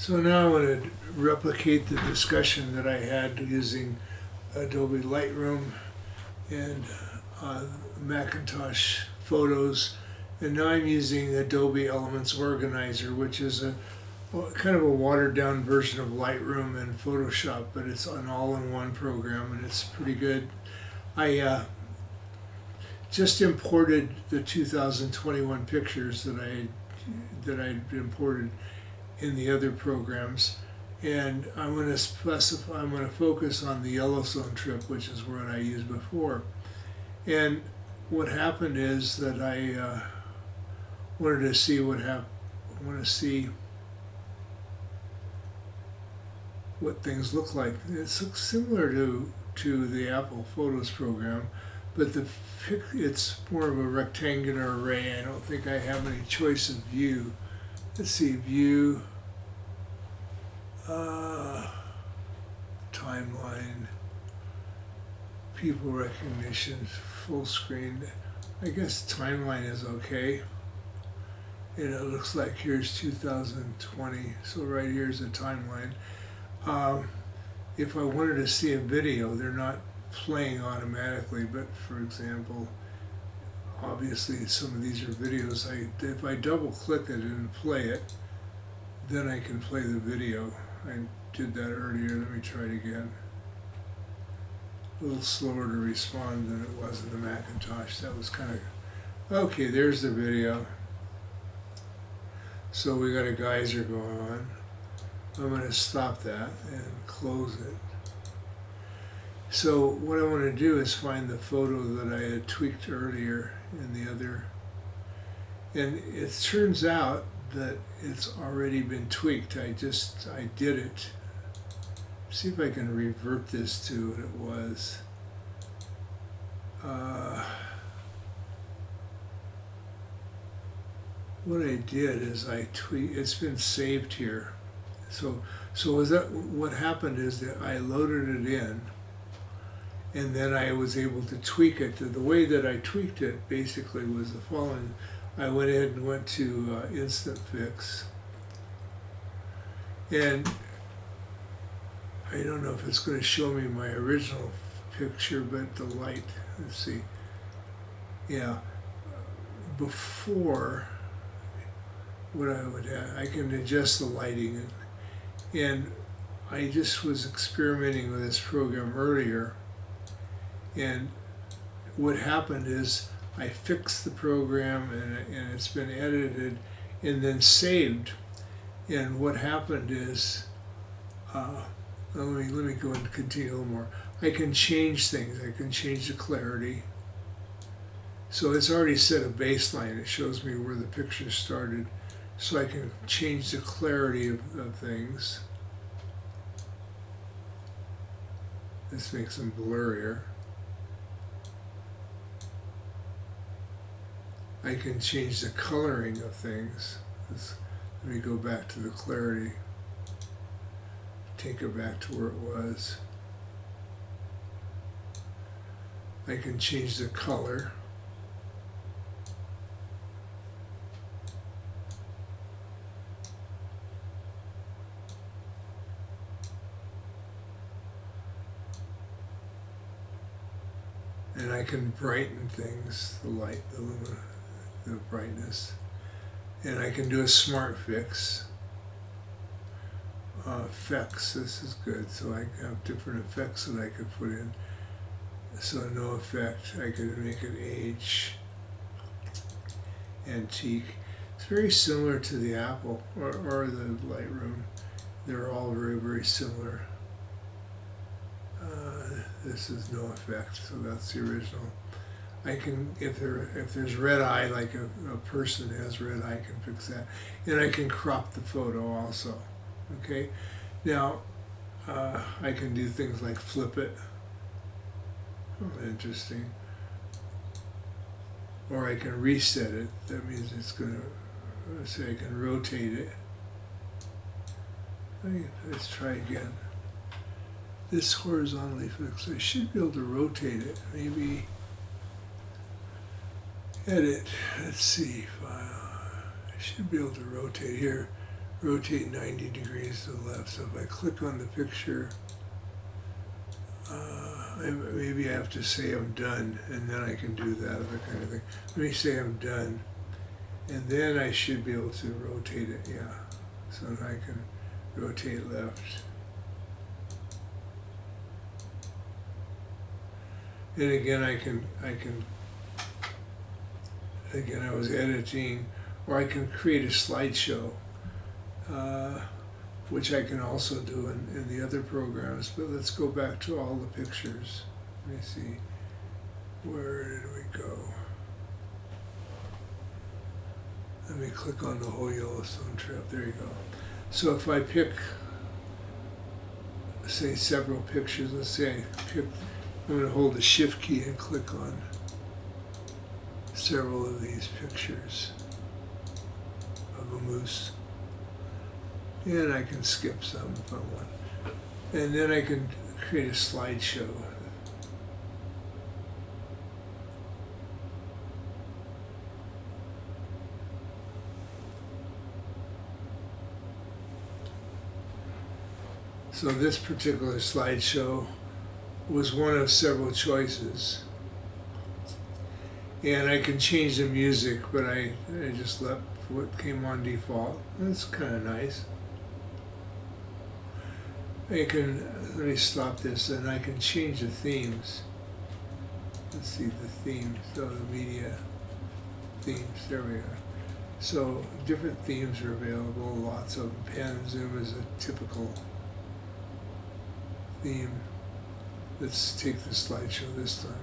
So now I want to replicate the discussion that I had using Adobe Lightroom and Macintosh Photos, and now I'm using Adobe Elements Organizer, which is a kind of a watered down version of Lightroom and Photoshop, but it's an all-in-one program and it's pretty good. I just imported the 2021 pictures that I imported in the other programs, and I'm going to focus on the Yellowstone trip, which is what I used before. And what happened is that I wanted to see what things look like. It looks similar to the Apple Photos program, but it's more of a rectangular array. I don't think I have any choice of view. Let's see, view, timeline, people recognition, full screen. I guess timeline is okay. And it looks like here's 2020, so right here's a timeline. If I wanted to see a video, they're not playing automatically, but for example, obviously some of these are videos. If I double click it and play it, then I can play the video. I did that earlier. Let me try it again. A little slower to respond than it was in the Macintosh. That was kind of okay. There's the video. So we got a geyser going on. I'm going to stop that and close it. So what I want to do is find the photo that I had tweaked earlier in the other, and it turns out that it's already been tweaked. I did it. See if I can revert this to what it was. What I did is it's been saved here. So what happened is that I loaded it in, and then I was able to tweak it. The way that I tweaked it basically was the following. I went ahead and went to Instant Fix, and I don't know if it's going to show me my original picture, but the light, let's see. Yeah, before, what I would have, I can adjust the lighting, and I just was experimenting with this program earlier, and what happened is I fixed the program and it's been edited and then saved. And what happened is, let me go and continue a little more. I can change things. I can change the clarity. So it's already set a baseline. It shows me where the picture started. So I can change the clarity of things. This makes them blurrier. I can change the coloring of things. Let me go back to the clarity. Take it back to where it was. I can change the color. And I can brighten things, the light, the brightness. And I can do a smart fix. Effects, this is good. So I have different effects that I could put in. So no effect, I could make it age, antique. It's very similar to the Apple or the Lightroom. They're all very, very similar. This is no effect, so that's the original. I can, if there's red eye, like a person has red eye, I can fix that. And I can crop the photo also. Okay, now I can do things like flip it. Oh, interesting. Or I can reset it. That means it's going to, say I can rotate it. Let's try again. This horizontally fixed. I should be able to rotate it. Maybe edit. Let's see. I should be able to rotate here. rotate 90 degrees to the left. So if I click on the picture, maybe I have to say I'm done, and then I can do that other kind of thing. Let me say I'm done, and then I should be able to rotate it, yeah. So I can rotate left. And again, again, I was editing, or I can create a slideshow, which I can also do in the other programs. But let's go back to all the pictures. Let me see, where did we go? Let me click on the whole Yellowstone trip. There you go. So if I pick, say, several pictures, let's say I'm going to hold the Shift key and click on several of these pictures of a moose. And I can skip some if I want. And then I can create a slideshow. So this particular slideshow was one of several choices. And I can change the music, but I just left what came on default. That's kind of nice. Let me stop this, and I can change the themes. Let's see the themes, so the media themes, there we are. So different themes are available, lots of them. Pan and zoom is a typical theme. Let's take the slideshow this time.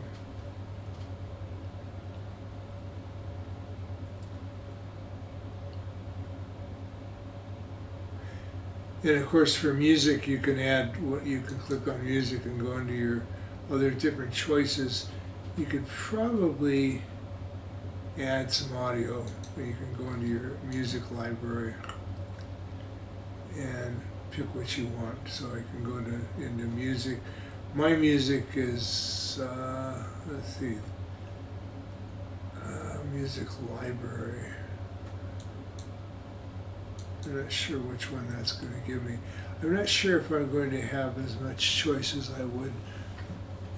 And of course, for music, you can add what you can click on music and go into your other different choices. You could probably add some audio. You can go into your music library and pick what you want. So I can go into music. My music is, let's see, music library. I'm not sure which one that's going to give me. I'm not sure if I'm going to have as much choice as I would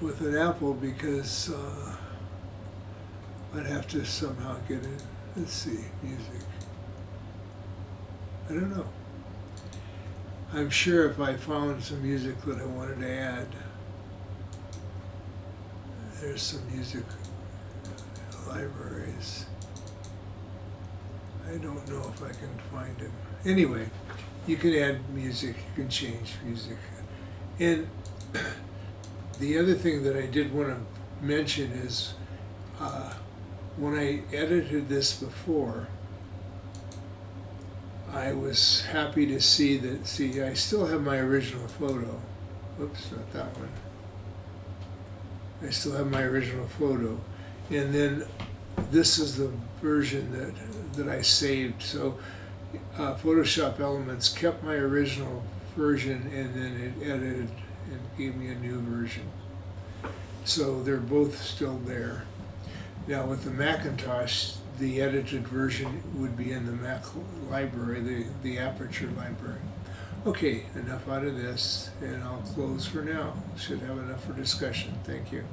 with an Apple, because I'd have to somehow get it. Let's see, music. I don't know. I'm sure if I found some music that I wanted to add, there's some music libraries. I don't know if I can find them. Anyway, you can add music, you can change music. And the other thing that I did want to mention is when I edited this before, I was happy to see that, I still have my original photo. Oops, not that one. I still have my original photo. And then this is the version that I saved. So Photoshop Elements kept my original version, and then it edited and gave me a new version. So they're both still there. Now with the Macintosh, the edited version would be in the Mac library, the Aperture library. Okay, enough out of this, and I'll close for now. Should have enough for discussion. Thank you.